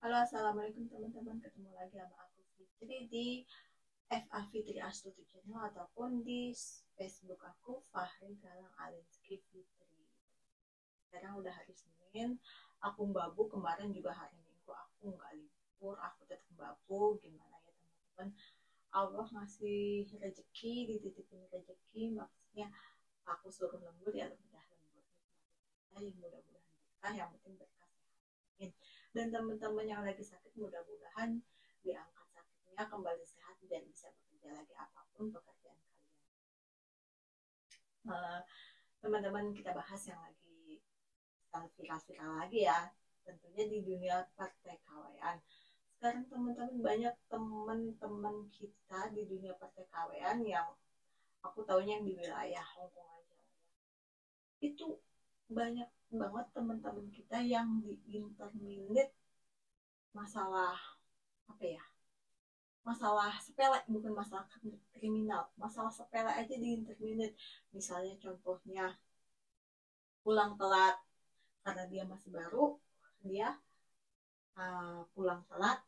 Halo, assalamualaikum teman-teman. Ketemu lagi sama aku Fitri di FA Fitri Astuti Channel ataupun di Facebook aku Fahri Galang Alinski Fitri. Sekarang udah hari Senin, aku babu. Kemarin juga hari Minggu aku nggak libur, aku tetap babu. Gimana ya teman-teman? Allah ngasih rezeki, dititipin rezeki, maksudnya aku suruh lembur ya udah lembur. Mudah-mudahan berkah, yang penting berkah. Dan teman-teman yang lagi sakit mudah-mudahan diangkat sakitnya, kembali sehat dan bisa bekerja lagi apapun pekerjaan kalian. Uh, Teman-teman, kita bahas yang lagi viral-viral lagi ya, tentunya di dunia pertekawean. Sekarang teman-teman, banyak teman-teman kita di dunia pertekawean yang aku tahunya yang di wilayah Hongkong aja, itu banyak banget teman-teman kita yang di interminate masalah apa ya, masalah sepele, bukan masalah kriminal, masalah sepele aja di interminate. Misalnya contohnya pulang telat karena dia masih baru, dia pulang telat,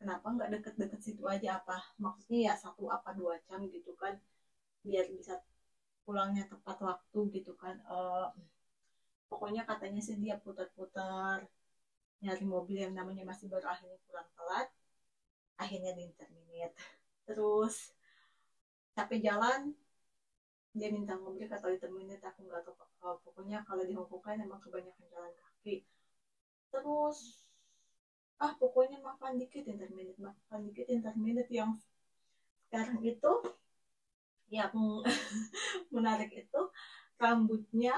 kenapa nggak deket-deket situ aja, apa maksudnya ya 1 apa 2 jam gitu kan, biar bisa pulangnya tepat waktu gitu kan. Pokoknya katanya sih dia putar-putar nyari mobil yang namanya masih baru, akhirnya pulang telat, akhirnya di interminate. Terus capek jalan, dia minta mobil atau ditemenin, aku nggak tahu. Pokoknya kalau di Hongkong kan emang kebanyakan jalan kaki. Terus pokoknya makan dikit intermittent yang sekarang itu yang menarik itu rambutnya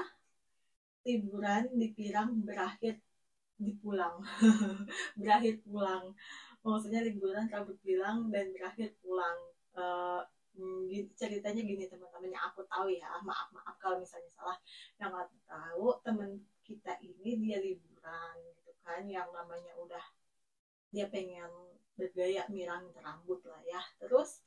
liburan dipirang berakhir dipulang. Berakhir pulang, maksudnya liburan rambut pirang dan berakhir pulang. uh, Ceritanya gini teman-teman yang aku tahu ya, maaf maaf kalau misalnya salah. Yang aku tahu, teman kita ini dia liburan gitu kan, yang namanya udah dia pengen bergaya mirangin rambut lah ya. Terus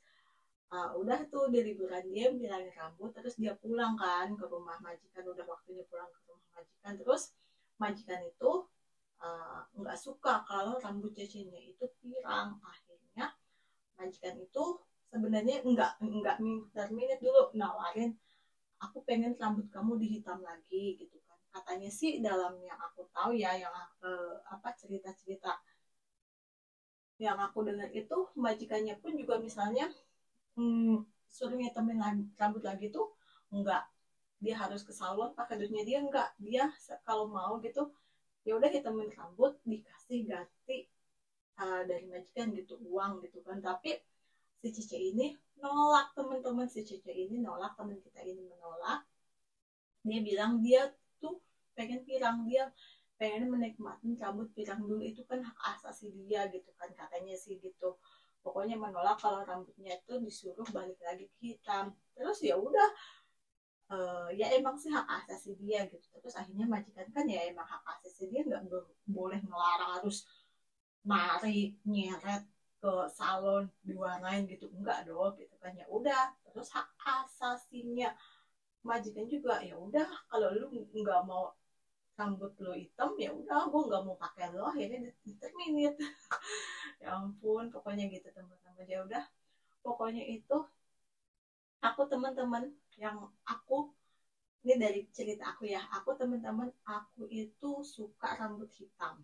udah tuh di liburan dia mirangin rambut, terus dia pulang kan ke rumah majikan, udah waktunya pulang ke rumah majikan. Terus majikan itu nggak suka kalau rambut cecinya itu pirang. Akhirnya majikan itu sebenarnya nggak minta dulu, nawarin, aku pengen rambut kamu dihitam lagi gitu kan. Katanya sih dalam yang aku tahu ya, yang cerita-cerita yang aku dengar itu, majikannya pun juga misalnya suruh ngitemin rambut lagi tuh enggak, dia harus ke salon pakai duitnya dia, enggak, dia kalau mau gitu ya udah hitemin rambut dikasih ganti dari majikan gitu, uang gitu kan. Tapi si Cice ini nolak teman-teman, si Cice ini nolak, teman kita ini menolak. Dia bilang dia tuh pengen pirang, dia pengen menikmati rambut pirang dulu, itu kan hak asasi dia gitu kan, katanya sih gitu. Pokoknya menolak kalau rambutnya itu disuruh balik lagi ke hitam. Terus ya udah, ya emang sih hak asasi dia gitu. Terus akhirnya majikan kan ya emang hak asasi dia, nggak boleh melarang harus narik nyeret ke salon diwarnain gitu, enggak dong gitu kan. Ya udah, terus hak asasinya majikan juga, ya udah kalau lu nggak mau rambut lo hitam, ya udah gue nggak mau pakai lo, akhirnya diterminit. Ya ampun, pokoknya gitu teman-teman. Ya udah, pokoknya itu aku teman-teman, yang aku ini dari cerita aku ya, aku teman-teman, aku itu suka rambut hitam.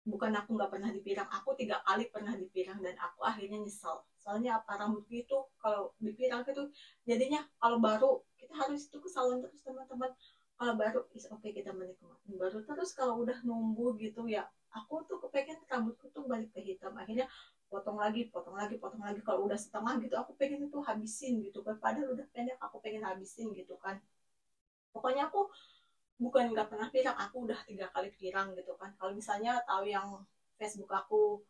Bukan aku nggak pernah dipirang, aku 3 kali pernah dipirang dan aku akhirnya nyesel. Soalnya apa, rambut itu kalau dipirang itu jadinya, kalau baru kita harus itu ke salon terus teman-teman. Kalau baru is oke, kita menikmati baru. Terus kalau udah numbuh gitu ya, aku tuh kepengen rambutku tuh balik ke hitam. Akhirnya potong lagi, potong lagi, potong lagi. Kalau udah setengah gitu aku pengen itu habisin gitu kan, padahal udah pendek aku pengen habisin gitu kan. Pokoknya aku bukan nggak pernah pirang, aku udah 3 kali pirang gitu kan. Kalau misalnya tahu yang Facebook aku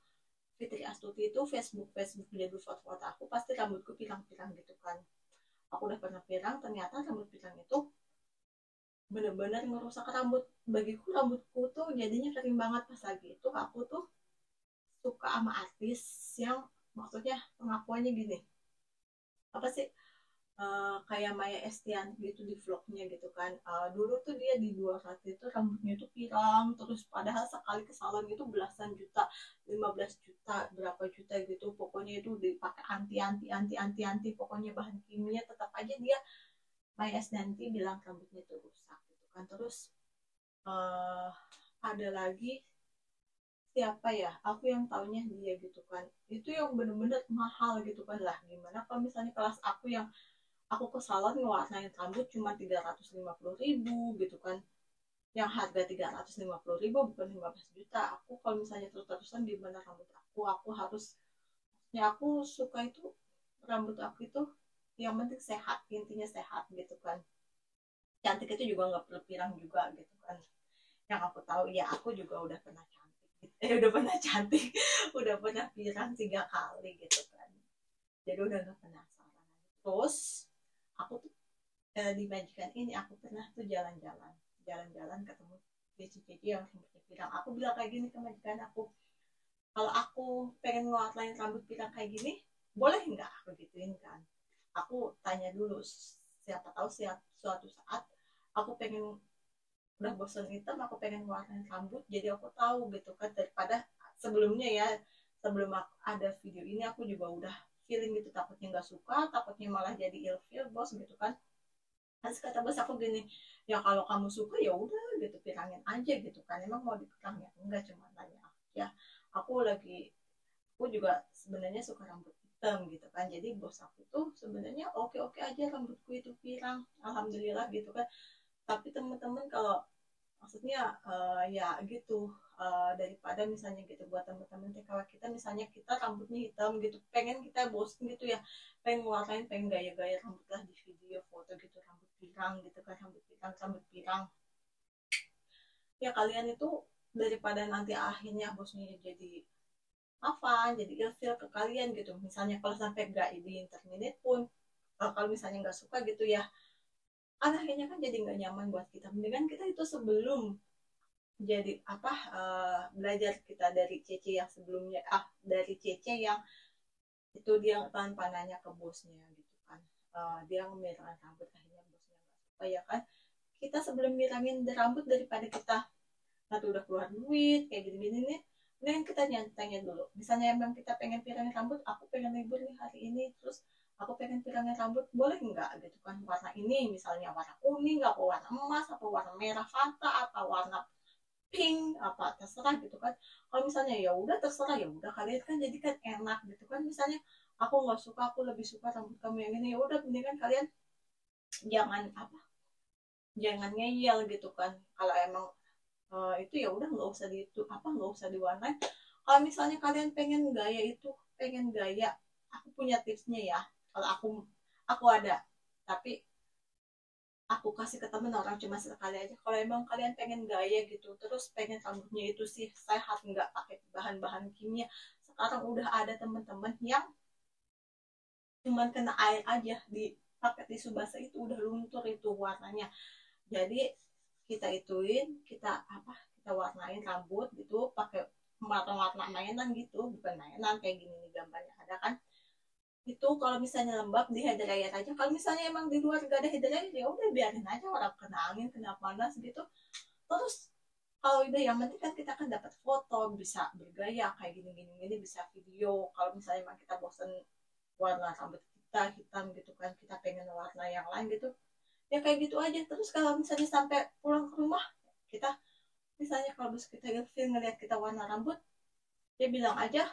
Fitri Astuti itu, Facebook jadul foto-foto aku, pasti rambutku pirang-pirang gitu kan. Aku udah pernah pirang, ternyata rambut pirang itu bener-bener ngerusak rambut. Bagiku rambutku tuh jadinya kering banget. Pas lagi itu aku tuh suka sama artis yang, maksudnya pengakuannya gini, apa sih, kayak Maya Estianty gitu di vlognya gitu kan. Dulu tuh dia di 200 itu rambutnya tuh pirang terus, padahal sekali ke salon itu belasan juta, 15 juta, berapa juta gitu, pokoknya itu dipakai anti anti anti anti anti, pokoknya bahan kimia, tetap aja dia, Maya Estianty bilang rambutnya tuh rusak gitu kan. Terus uh, ada lagi siapa ya, aku yang taunya dia gitu kan, itu yang bener-bener mahal gitu kan. Lah gimana kalau misalnya kelas aku yang aku ke salon ngewarnain rambut cuma 350.000 gitu kan, yang harga 350.000 bukan 15 juta. Aku kalau misalnya terus-terusan gimana rambut aku harus, ya aku suka itu rambut aku itu yang penting sehat, intinya sehat gitu kan. Cantik itu juga nggak perlu pirang juga gitu kan. Yang aku tahu ya, aku juga udah pernah cantik gitu. Udah pernah cantik udah pernah pirang 3 kali gitu kan, jadi udah nggak penasaran. Terus aku tuh di majikan ini aku pernah tuh jalan-jalan ketemu cici-cici yang rambutnya pirang. Aku bilang kayak gini ke majikan aku, kalau aku pengen ngewarnain rambut pirang kayak gini boleh nggak, aku gituin kan. Aku tanya dulu, siapa tahu suatu saat aku pengen, udah bosan hitam aku pengen warnain rambut, jadi aku tahu gitu kan. Daripada sebelumnya ya, sebelum ada video ini aku juga udah feeling gitu, takutnya nggak suka, takutnya malah jadi ilfeel bos gitu kan. Terus kata bos aku gini, ya kalau kamu suka ya udah gitu, pirangin aja gitu kan, emang mau dipirang ya enggak, cuma tanya ya. Aku juga sebenarnya suka rambut hitam gitu kan, jadi bos aku tuh sebenarnya oke oke aja rambutku itu pirang, alhamdulillah gitu kan. Tapi teman-teman kalau maksudnya ya gitu, daripada misalnya gitu buat teman-teman TKW kita, misalnya kita rambutnya hitam gitu, pengen kita bosen gitu ya, pengen ngelakuin, pengen gaya-gaya rambut lah di video foto gitu, rambut pirang gitu kan, rambut pirang ya. Kalian itu daripada nanti akhirnya bosnya jadi apa, jadi ilfil ke kalian gitu, misalnya kalau sampai gak di internet pun, kalau misalnya nggak suka gitu ya, kan akhirnya kan jadi nggak nyaman buat kita. Mendingan kita itu sebelum jadi apa, belajar kita dari Cece yang sebelumnya, dari Cece yang itu dia tanpa nanya ke bosnya gitu kan. Dia ngemirangin rambut, akhirnya bosnya nggak suka ya kan. Kita sebelum mirangin rambut, daripada kita nanti udah keluar duit kayak gini-gini nih, mending kita tanya dulu. Misalnya emang kita pengen pirangin rambut, aku pengen libur nih hari ini, terus aku pengen pirangin rambut, boleh nggak gitu kan, warna ini misalnya warna kuning, apa warna emas, apa warna merah fanta, apa warna pink, apa terserah gitu kan. Kalau misalnya ya udah terserah, ya udah kalian kan jadi kan enak gitu kan. Misalnya aku nggak suka, aku lebih suka rambut kamu yang ini, ya udah mendingan kalian jangan apa, jangan ngeyel gitu kan. Kalau emang itu ya udah nggak usah di itu apa, nggak usah diwarnain. Kalau misalnya kalian pengen gaya itu, pengen gaya, aku punya tipsnya ya. Kalau aku ada, tapi aku kasih ke temen orang cuma sekali aja. Kalau emang kalian pengen gaya gitu, terus pengen rambutnya itu sih sehat, nggak pakai bahan-bahan kimia, sekarang udah ada temen-temen yang cuman kena air aja di pakai tisu basah itu udah luntur itu warnanya. Jadi kita ituin, kita apa, kita warnain rambut gitu pakai warna-warna mainan gitu, bukan mainan kayak gini nih gambarnya ada kan. Itu kalau misalnya lembab di hair dryer aja. Kalau misalnya emang di luar gak ada hair dryer, ya udah biarin aja orang kena angin, kena panas gitu. Terus kalau udah, yang penting kan kita kan dapat foto, bisa bergaya kayak gini, bisa video. Kalau misalnya emang kita bosen warna rambut kita hitam gitu kan, kita pengen warna yang lain gitu, ya kayak gitu aja. Terus kalau misalnya sampai pulang ke rumah, kita misalnya kalau bos kita ilfil ngeliat kita warna rambut, dia bilang aja,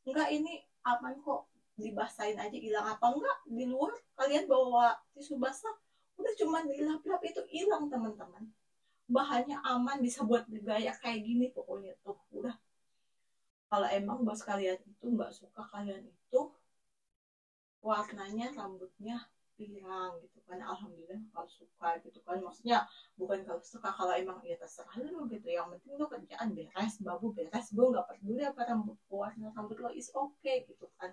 enggak ini aman kok, dibasahin aja hilang. Apa enggak di luar kalian bawa tisu basah, udah cuma dilap-lap itu hilang teman-teman. Bahannya aman, bisa buat bergaya kayak gini pokoknya tuh udah. Kalau emang bos kalian itu nggak suka kalian itu warnanya rambutnya pirang gitu kan, alhamdulillah kalau suka gitu kan. Maksudnya bukan kalau suka, kalau emang ya terserah lu gitu, yang penting lo kerjaan beres, babu beres, gue nggak peduli apa rambut warna rambut lo, is okay gitu kan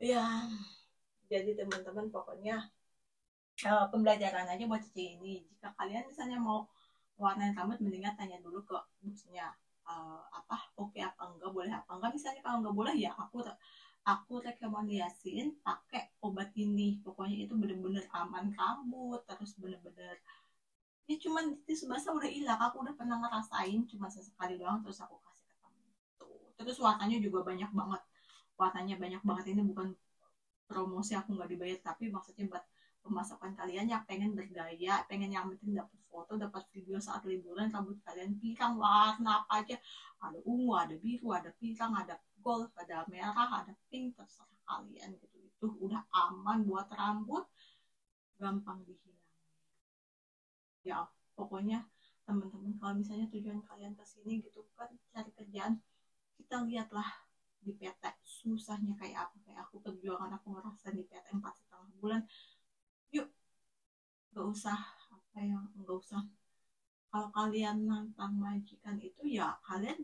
ya. Jadi teman-teman pokoknya pembelajaran aja buat cici ini, jika kalian misalnya mau warnain rambut, mendingan tanya dulu ke busnya, apa oke apa enggak, boleh apa enggak. Misalnya kalau enggak boleh ya aku rekomendasiin pakai obat ini sini. Pokoknya itu bener-bener aman rambut, terus bener-bener ya cuman titis basah udah hilang. Aku udah pernah ngerasain cuma sesekali doang, terus aku kasih ke temen tuh. Terus warnanya juga banyak banget, warnanya banyak banget. Ini bukan promosi, aku nggak dibayar, tapi maksudnya buat pemasukan kalian yang pengen bergaya, pengen yang penting dapat foto, dapat video saat liburan, rambut kalian pirang warna apa aja, ada ungu, ada biru, ada pirang, ada gold, ada merah, ada pink, terserah kalian gitu. Itu udah aman buat rambut, gampang dihilang ya. Pokoknya teman-teman, kalau misalnya tujuan kalian ke sini gitu kan cari kerjaan, kita lihatlah di PT susahnya kayak apa. Kayak aku, perjuangan aku ngerasa di PT 4,5 bulan. Yuk, nggak usah apa yang nggak usah, kalau kalian nantang majikan itu ya kalian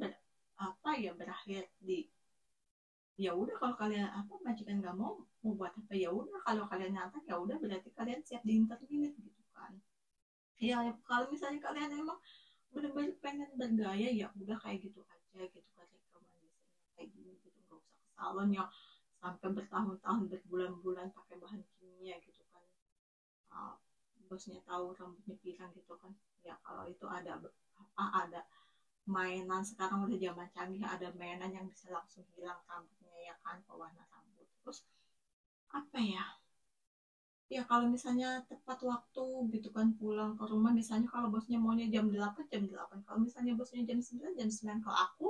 apa ya berakhir di, ya udah kalau kalian apa majikan nggak mau mau buat apa, ya udah kalau kalian nantang ya udah berarti kalian siap diinterview gitu kan. Ya kalau misalnya kalian emang bener-bener pengen bergaya ya udah kayak gitu aja gitu kan, rekomendasinya kayak gini gitu, nggak usah ke salon yang sampai bertahun-tahun berbulan-bulan pakai bahan kimia gitu kan. uh, Bosnya tahu rambutnya pirang gitu kan. Ya kalau itu ada apa, ada mainan, sekarang udah zaman canggih, ada mainan yang bisa langsung hilang rambutnya ya kan, pewarna rambut. Terus apa ya, ya kalau misalnya tepat waktu gitu kan pulang ke rumah, misalnya kalau bosnya maunya jam 8 jam 8, kalau misalnya bosnya jam 9 kalau aku,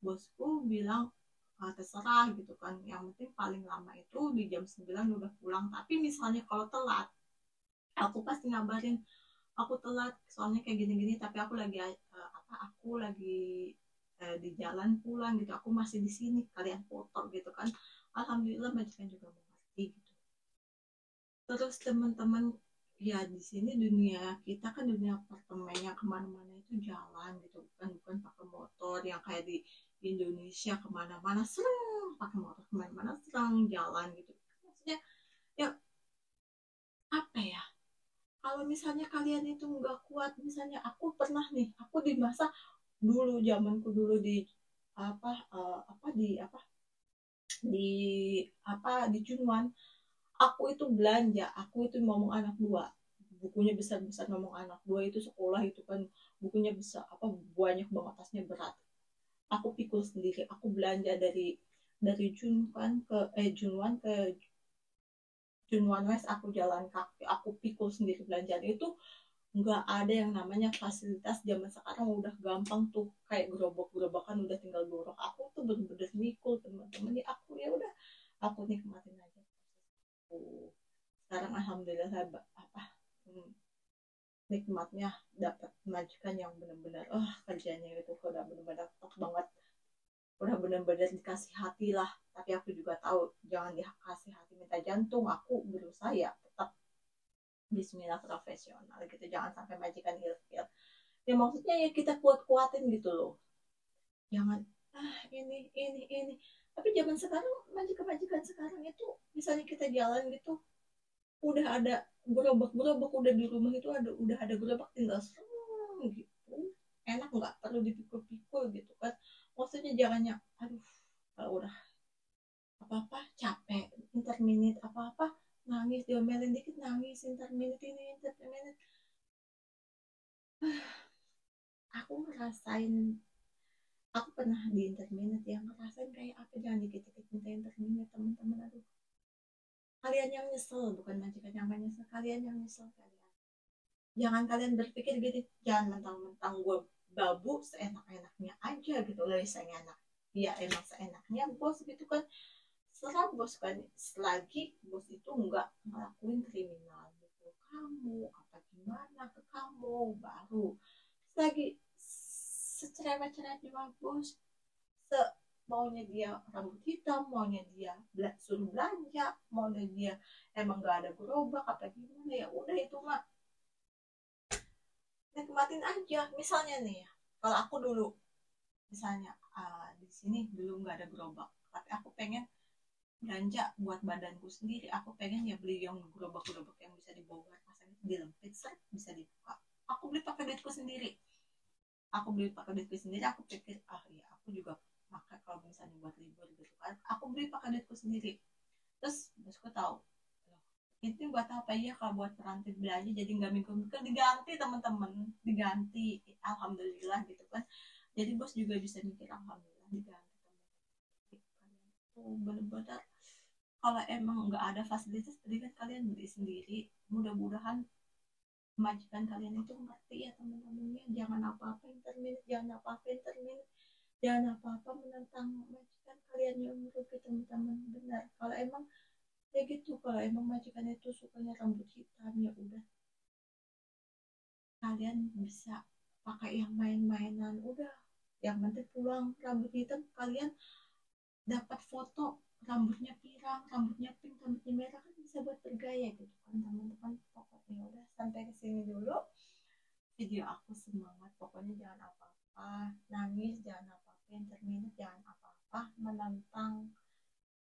bosku bilang terserah gitu kan, yang penting paling lama itu di jam 9 udah pulang. Tapi misalnya kalau telat, aku pasti ngabarin aku telat soalnya kayak gini-gini, tapi aku lagi apa, aku lagi di jalan pulang gitu, aku masih di sini, kalian foto gitu kan. Alhamdulillah majikan juga mengerti gitu. Terus teman-teman, ya di sini dunia kita kan dunia apartemen, yang kemana-mana itu jalan gitu, bukan pakai motor yang kayak di Indonesia, kemana-mana serang pakai motor, kemana-mana serang jalan gitu. Maksudnya ya apa ya, kalau misalnya kalian itu nggak kuat, misalnya aku pernah nih, aku di masa dulu, zamanku dulu di apa apa di apa di di Cunuan, aku itu belanja, aku itu ngomong anak dua, bukunya besar-besar, ngomong anak dua itu sekolah itu kan bukunya besar apa, banyak banget, tasnya berat. Aku pikul sendiri, aku belanja dari Junwan ke Junwan ke Junwan West, aku jalan kaki, aku pikul sendiri belanjaan itu. Nggak ada yang namanya fasilitas zaman sekarang, udah gampang tuh kayak gerobak-gerobakan, udah tinggal dorong. Aku tuh bener-bener mikul teman-teman ya, aku ya udah, aku nikmatin aja aku. Sekarang alhamdulillah saya apa hmm, nikmatnya dapat majikan yang benar-benar kerjanya itu udah benar-benar top banget, udah benar-benar dikasih hati lah. Tapi aku juga tahu jangan dikasih hati minta jantung, aku berusaha ya tetap Bismillah profesional gitu, jangan sampai majikan ilfil. Ya maksudnya ya kita kuat-kuatin gitu loh, jangan ini. Tapi zaman sekarang, majikan-majikan sekarang itu misalnya kita jalan gitu, udah ada gerobak-gerobak, udah di rumah itu ada, udah ada gerobak, tinggal serung gitu, enak, nggak perlu dipikul-pikul gitu kan. Maksudnya jangannya aduh, kalau udah apa-apa capek interminit, apa-apa nangis, diomelin dikit nangis, interminit ini interminit. Aku ngerasain, aku pernah di interminit yang ngerasain kayak apa, jangan dikit-dikit minta interminit teman-teman. Aduh, kalian yang nyesel, bukan majikan yang nyesel, kalian yang nyesel. Kalian jangan, kalian berpikir gini, jangan mentang-mentang gue babu seenak-enaknya aja gitu loh, seenak, ya emang seenaknya bos gitu kan, serah bos kan, selagi bos itu nggak ngelakuin kriminal gitu kamu apa gimana ke kamu, baru lagi secerewet-cerewetnya bos, se maunya dia rambut hitam, maunya dia suruh belanja, maunya dia emang gak ada gerobak apa gimana, ya udah itu mah nikmatin aja. Misalnya nih ya, kalau aku dulu misalnya di sini dulu nggak ada gerobak, tapi aku pengen belanja buat badanku sendiri, aku pengen ya beli yang gerobak-gerobak yang bisa dibawa pasang itu, dilempit set bisa dibuka, aku beli pakai duitku sendiri. Aku beli pakai duitku sendiri, aku pikir ya aku juga pakai kalau misalnya buat libur gitu kan, aku beli pakai duitku sendiri. Terus bosku tahu, itu buat apa ya, kalau buat berhenti belanja jadi nggak minggu-minggu, diganti teman-teman, diganti, alhamdulillah gitu kan. Jadi bos juga bisa mikir alhamdulillah diganti teman-teman. Tuh bener-bener kalau emang nggak ada fasilitas kan kalian beli sendiri. Mudah-mudahan majikan kalian itu ngerti ya teman-temannya, jangan apa-apa internet, jangan apa-apa internet, jangan apa-apa menentang majikan kalian yang merugi teman-teman. Benar, kalau emang ya gitu, kalau emang majikan itu sukanya rambut hitam ya udah, kalian bisa pakai yang main-mainan, udah yang penting pulang rambut hitam, kalian dapat foto rambutnya pirang, rambutnya pink, rambutnya merah, kan bisa buat bergaya gitu kan teman-teman. Pokoknya udah sampai ke sini dulu video aku, semangat pokoknya, jangan apa-apa nangis, jangan apa-apa interminate, jangan apa-apa menentang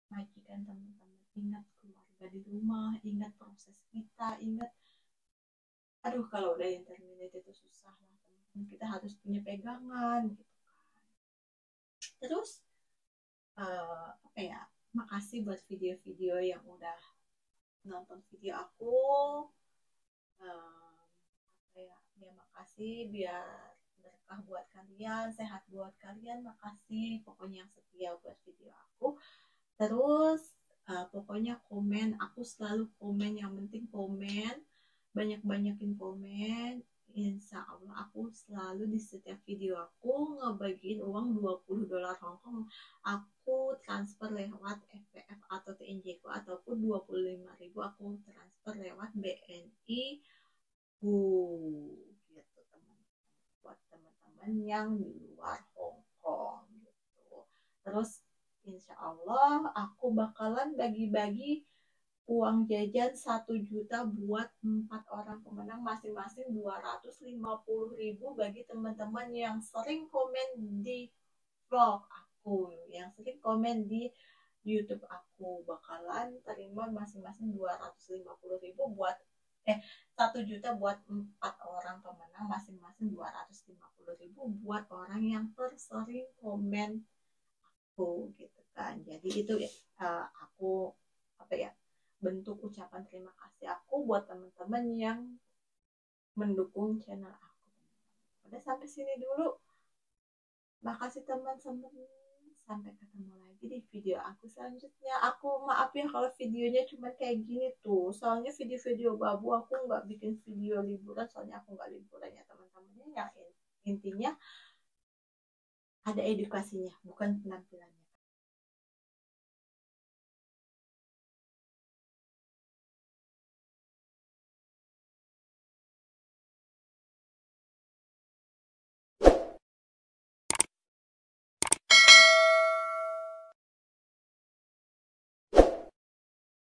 majikan teman-teman. Ingat keluarga di rumah, ingat proses kita, ingat, aduh kalau udah interminate itu susah lah teman-teman, kita harus punya pegangan gitu kan. Terus apa ya, makasih buat video-video yang udah nonton video aku. Apa ya, ya makasih, biar berkah buat kalian, sehat buat kalian, makasih pokoknya yang setia buat video aku. Terus pokoknya komen, aku selalu komen, yang penting komen, banyak-banyakin komen. Insya Allah aku selalu di setiap video aku ngebagiin uang $20 Hongkong, aku transfer lewat FPF atau TNJ ku, ataupun 25.000 aku transfer lewat BNI ku gitu teman, buat teman-teman yang di luar Hong Kong gitu. Terus insya Allah aku bakalan bagi-bagi uang jajan 1 juta buat 4 orang pemenang, masing-masing 250.000, bagi teman-teman yang sering komen di vlog aku, yang sering komen di YouTube aku, bakalan terima masing-masing 250.000 buat 1 juta buat 4 orang pemenang, masing-masing 250.000 buat orang yang tersering komen aku gitu kan. Jadi itu aku apa ya, bentuk ucapan terima kasih aku buat teman-teman yang mendukung channel aku. Udah sampai sini dulu. Makasih teman-teman. Sampai ketemu lagi di video aku selanjutnya. Aku maaf ya kalau videonya cuma kayak gini tuh. Soalnya video-video babu aku nggak bikin video liburan. Soalnya aku nggak liburan ya teman-temannya. Yang intinya ada edukasinya, bukan penampilannya.